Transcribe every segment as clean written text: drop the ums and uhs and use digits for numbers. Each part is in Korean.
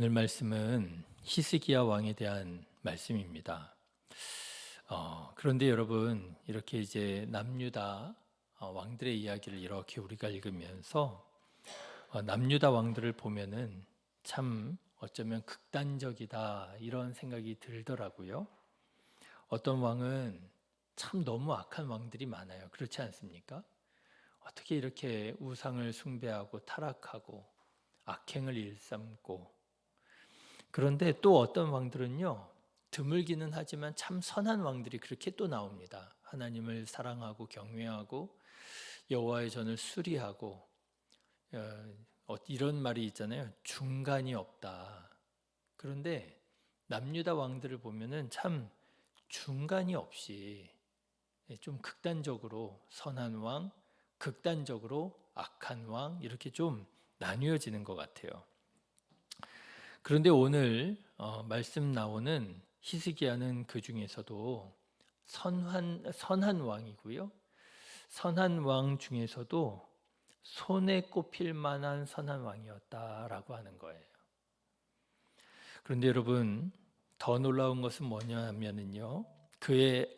오늘 말씀은 히스기야 왕에 대한 말씀입니다. 그런데 여러분, 이렇게 이제 남유다 왕들의 이야기를 이렇게 우리가 읽으면서 남유다 왕들을 보면은 참 어쩌면 극단적이다 이런 생각이 들더라고요. 어떤 왕은 참 너무 악한 왕들이 많아요. 그렇지 않습니까? 어떻게 이렇게 우상을 숭배하고 타락하고 악행을 일삼고, 그런데 또 어떤 왕들은요, 드물기는 하지만 참 선한 왕들이 그렇게 또 나옵니다. 하나님을 사랑하고 경외하고 여호와의 전을 수리하고, 이런 말이 있잖아요. 중간이 없다. 그런데 남유다 왕들을 보면은 참 중간이 없이 좀 극단적으로 선한 왕, 극단적으로 악한 왕, 이렇게 좀 나뉘어지는 것 같아요. 그런데 오늘 말씀 나오는 히스기야는 그 중에서도 선한 왕이고요. 선한 왕 중에서도 손에 꼽힐 만한 선한 왕이었다라고 하는 거예요. 그런데 여러분, 더 놀라운 것은 뭐냐면요. 그의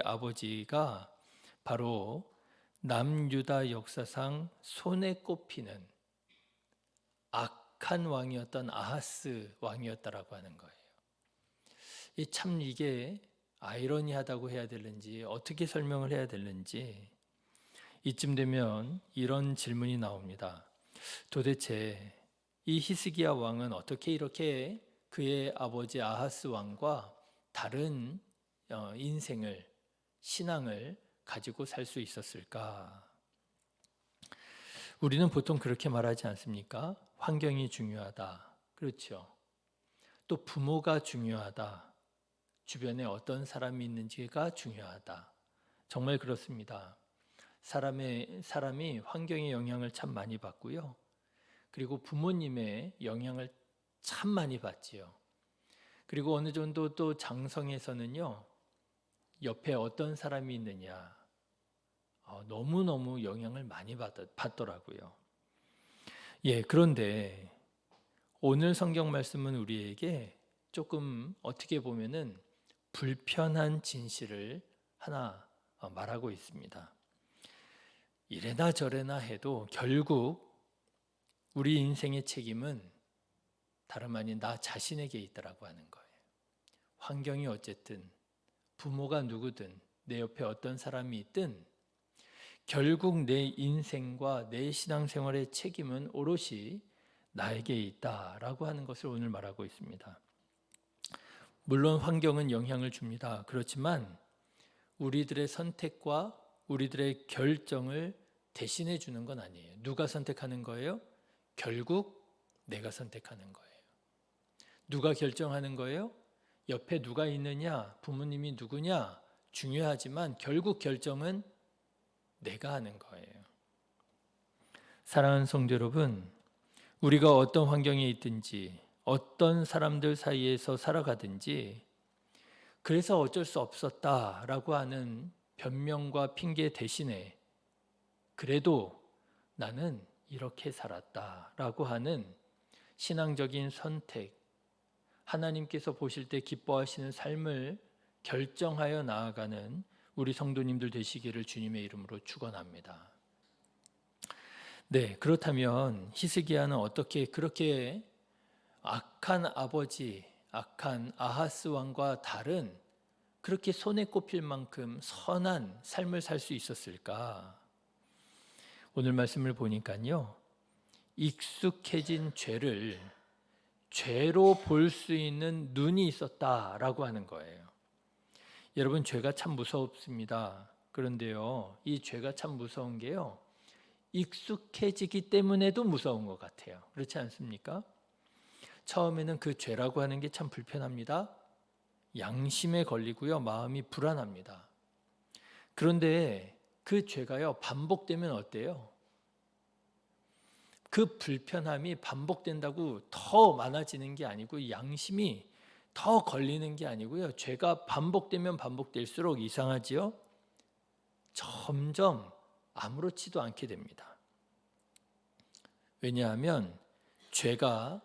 아버지가 바로 남유다 역사상 손에 꼽히는 악한 왕이었던 아하스 왕이었다라고 하는 거예요. 참 이게 아이러니하다고 해야 되는지 어떻게 설명을 해야 되는지 이쯤 되면 이런 질문이 나옵니다. 도대체 이 히스기야 왕은 어떻게 이렇게 그의 아버지 아하스 왕과 다른 인생을, 신앙을 가지고 살 수 있었을까? 우리는 보통 그렇게 말하지 않습니까? 환경이 중요하다. 그렇죠. 또 부모가 중요하다. 주변에 어떤 사람이 있는지가 중요하다. 정말 그렇습니다. 사람이 환경의 영향을 참 많이 받고요. 그리고 부모님의 영향을 참 많이 받지요. 그리고 어느 정도 또 장성에서는요, 옆에 어떤 사람이 있느냐, 너무너무 영향을 많이 받더라고요. 그런데 오늘 성경 말씀은 우리에게 조금 어떻게 보면은 불편한 진실을 하나 말하고 있습니다. 이래나 저래나 해도 결국 우리 인생의 책임은 다름 아닌 나 자신에게 있다라고 하는 거예요. 환경이 어쨌든, 부모가 누구든, 내 옆에 어떤 사람이 있든 결국 내 인생과 내 신앙생활의 책임은 오롯이 나에게 있다라고 하는 것을 오늘 말하고 있습니다. 물론 환경은 영향을 줍니다. 그렇지만 우리들의 선택과 우리들의 결정을 대신해 주는 건 아니에요. 누가 선택하는 거예요? 결국 내가 선택하는 거예요. 누가 결정하는 거예요? 옆에 누가 있느냐, 부모님이 누구냐 중요하지만 결국 결정은 내가 하는 거예요. 사랑하는 성도 여러분, 우리가 어떤 환경에 있든지 어떤 사람들 사이에서 살아가든지 그래서 어쩔 수 없었다라고 하는 변명과 핑계 대신에 그래도 나는 이렇게 살았다라고 하는 신앙적인 선택, 하나님께서 보실 때 기뻐하시는 삶을 결정하여 나아가는 우리 성도님들 되시기를 주님의 이름으로 축원합니다. 네, 그렇다면 히스기야는 어떻게 그렇게 악한 아버지, 악한 아하스 왕과 다른 그렇게 손에 꼽힐 만큼 선한 삶을 살 수 있었을까? 오늘 말씀을 보니까요, 익숙해진 죄를 죄로 볼 수 있는 눈이 있었다라고 하는 거예요. 여러분, 죄가 참 무섭습니다. 그런데요, 이 죄가 참 무서운 게요, 익숙해지기 때문에도 무서운 것 같아요. 그렇지 않습니까? 처음에는 그 죄라고 하는 게 참 불편합니다. 양심에 걸리고요, 마음이 불안합니다. 그런데 그 죄가요, 반복되면 어때요? 그 불편함이 반복된다고 더 많아지는 게 아니고 양심이 더 걸리는 게 아니고요. 죄가 반복되면 반복될수록 이상하지요? 점점 아무렇지도 않게 됩니다. 왜냐하면 죄가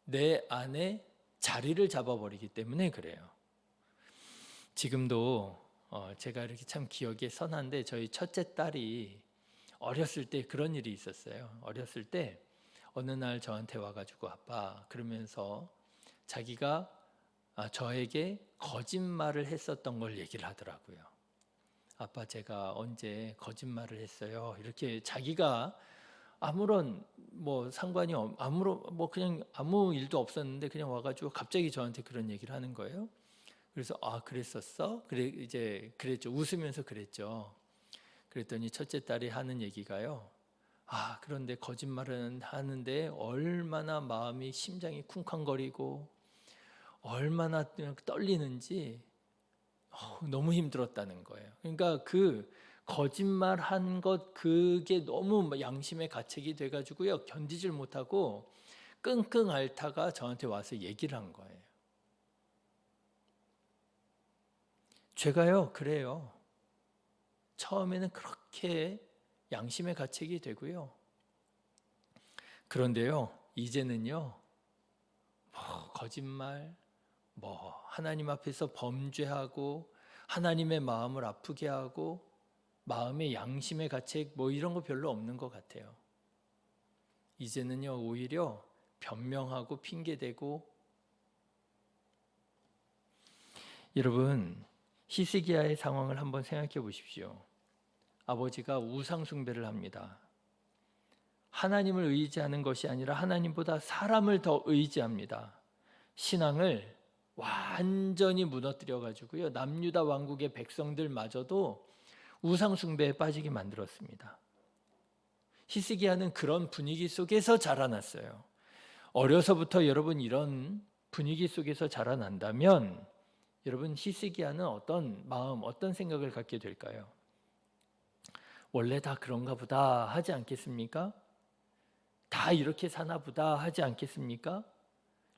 내 안에 자리를 잡아버리기 때문에 그래요. 지금도 제가 이렇게 참 기억에 선한데 저희 첫째 딸이 어렸을 때 그런 일이 있었어요. 어렸을 때 어느 날 저한테 와가지고 아빠 그러면서 자기가 저에게 거짓말을 했었던 걸 얘기를 하더라고요. 아빠 제가 언제 거짓말을 했어요. 이렇게 자기가 아무런 뭐 상관이 아무런 뭐 그냥 아무 일도 없었는데 그냥 와가지고 갑자기 저한테 그런 얘기를 하는 거예요. 그래서 그랬었어? 그래 이제 그랬죠. 웃으면서 그랬죠. 그랬더니 첫째 딸이 하는 얘기가요. 그런데 거짓말은 하는데 얼마나 마음이 심장이 쿵쾅거리고 얼마나 떨리는지 너무 힘들었다는 거예요. 그러니까 그 거짓말한 것 그게 너무 양심의 가책이 돼가지고요 견디질 못하고 끙끙 앓다가 저한테 와서 얘기를 한 거예요. 죄가요 그래요. 처음에는 그렇게 양심의 가책이 되고요. 그런데요 이제는요 거짓말, 하나님 앞에서 범죄하고 하나님의 마음을 아프게 하고 마음의 양심의 가책 이런 거 별로 없는 것 같아요. 이제는요 오히려 변명하고 핑계대고. 여러분 히스기야의 상황을 한번 생각해 보십시오. 아버지가 우상 숭배를 합니다. 하나님을 의지하는 것이 아니라 하나님보다 사람을 더 의지합니다. 신앙을 완전히 무너뜨려 가지고요 남유다 왕국의 백성들마저도 우상 숭배에 빠지게 만들었습니다. 히스기야는 그런 분위기 속에서 자라났어요. 어려서부터 여러분 이런 분위기 속에서 자라난다면 여러분 히스기야는 어떤 마음, 어떤 생각을 갖게 될까요? 원래 다 그런가 보다 하지 않겠습니까? 다 이렇게 사나 보다 하지 않겠습니까?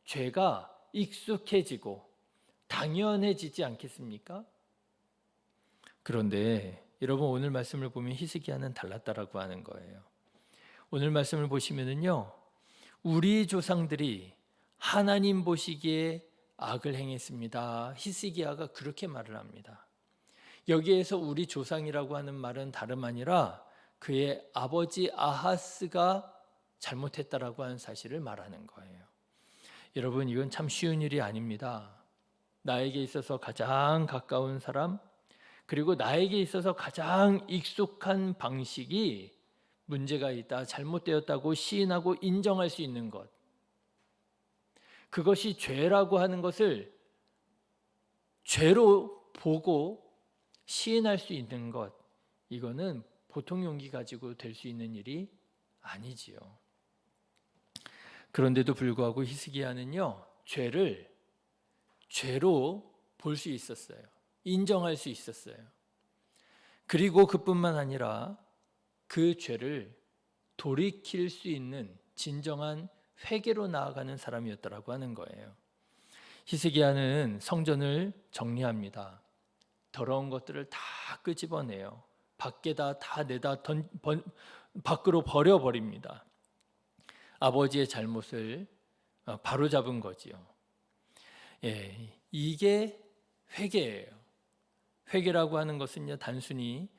죄가 익숙해지고 당연해지지 않겠습니까? 그런데 여러분 오늘 말씀을 보면 히스기야는 달랐다라고 하는 거예요. 오늘 말씀을 보시면은요 우리 조상들이 하나님 보시기에 악을 행했습니다. 히스기야가 그렇게 말을 합니다. 여기에서 우리 조상이라고 하는 말은 다름 아니라 그의 아버지 아하스가 잘못했다라고 하는 사실을 말하는 거예요. 여러분 이건 참 쉬운 일이 아닙니다. 나에게 있어서 가장 가까운 사람 그리고 나에게 있어서 가장 익숙한 방식이 문제가 있다, 잘못되었다고 시인하고 인정할 수 있는 것, 그것이 죄라고 하는 것을 죄로 보고 시인할 수 있는 것, 이거는 보통 용기 가지고 될 수 있는 일이 아니지요. 그런데도 불구하고 히스기야는요 죄를 죄로 볼 수 있었어요. 인정할 수 있었어요. 그리고 그뿐만 아니라 그 죄를 돌이킬 수 있는 진정한 회개로 나아가는 사람이었다라고 하는 거예요. 히스기야는 성전을 정리합니다. 더러운 것들을 다 끄집어내요. 밖에다 다 내다 밖으로 버려버립니다. 아버지의 잘못을 바로잡은 거지요. 이게 회개예요. 회개라고 하는 것은요 단순히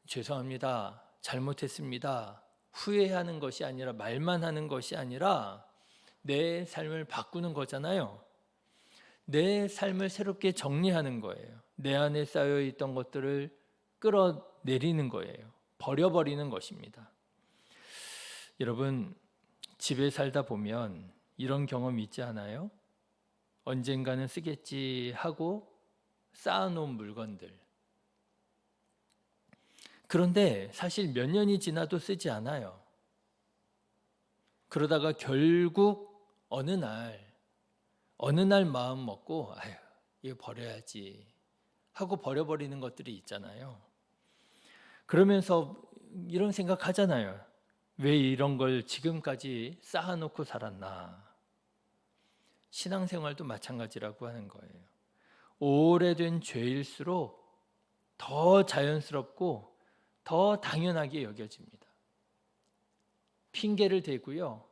죄송합니다, 잘못했습니다, 후회하는 것이 아니라 말만 하는 것이 아니라 내 삶을 바꾸는 거잖아요. 내 삶을 새롭게 정리하는 거예요. 내 안에 쌓여있던 것들을 끌어내리는 거예요. 버려버리는 것입니다. 여러분 집에 살다 보면 이런 경험 있지 않아요? 언젠가는 쓰겠지 하고 쌓아놓은 물건들, 그런데 사실 몇 년이 지나도 쓰지 않아요. 그러다가 결국 어느 날 마음 먹고 이거 버려야지 하고 버려버리는 것들이 있잖아요. 그러면서 이런 생각 하잖아요. 왜 이런 걸 지금까지 쌓아놓고 살았나. 신앙생활도 마찬가지라고 하는 거예요. 오래된 죄일수록 더 자연스럽고 더 당연하게 여겨집니다. 핑계를 대고요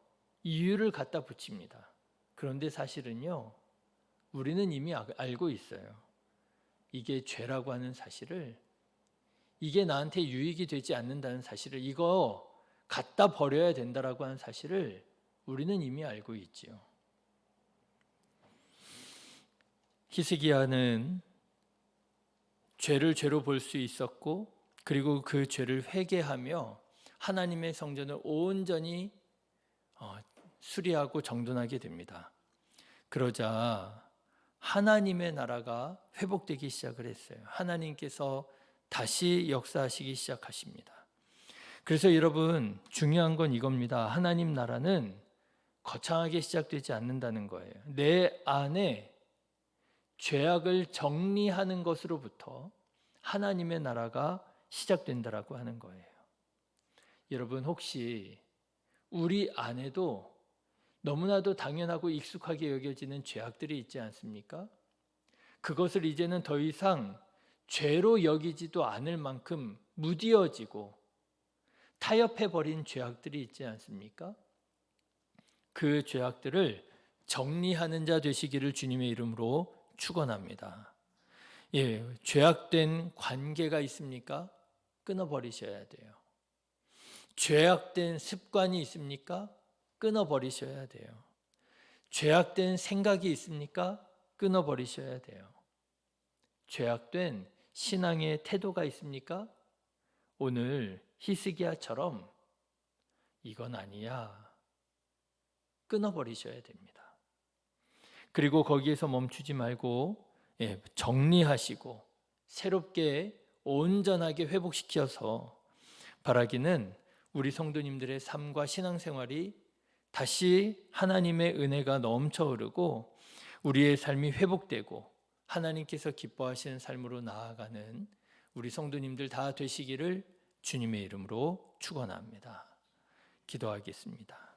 이유를 갖다 붙입니다. 그런데 사실은요, 우리는 이미 알고 있어요. 이게 죄라고 하는 사실을, 이게 나한테 유익이 되지 않는다는 사실을, 이거 갖다 버려야 된다라고 하는 사실을 우리는 이미 알고 있지요. 히스기야는 죄를 죄로 볼 수 있었고, 그리고 그 죄를 회개하며 하나님의 성전을 온전히 수리하고 정돈하게 됩니다. 그러자 하나님의 나라가 회복되기 시작을 했어요. 하나님께서 다시 역사하시기 시작하십니다. 그래서 여러분, 중요한 건 이겁니다. 하나님 나라는 거창하게 시작되지 않는다는 거예요. 내 안에 죄악을 정리하는 것으로부터 하나님의 나라가 시작된다라고 하는 거예요. 여러분, 혹시 우리 안에도 너무나도 당연하고 익숙하게 여겨지는 죄악들이 있지 않습니까? 그것을 이제는 더 이상 죄로 여기지도 않을 만큼 무디어지고 타협해버린 죄악들이 있지 않습니까? 그 죄악들을 정리하는 자 되시기를 주님의 이름으로 축원합니다. 죄악된 관계가 있습니까? 끊어버리셔야 돼요. 죄악된 습관이 있습니까? 끊어버리셔야 돼요. 죄악된 생각이 있습니까? 끊어버리셔야 돼요. 죄악된 신앙의 태도가 있습니까? 오늘 히스기야처럼 이건 아니야, 끊어버리셔야 됩니다. 그리고 거기에서 멈추지 말고 정리하시고 새롭게 온전하게 회복시켜서 바라기는 우리 성도님들의 삶과 신앙생활이 다시 하나님의 은혜가 넘쳐 흐르고 우리의 삶이 회복되고 하나님께서 기뻐하시는 삶으로 나아가는 우리 성도님들 다 되시기를 주님의 이름으로 축원합니다. 기도하겠습니다.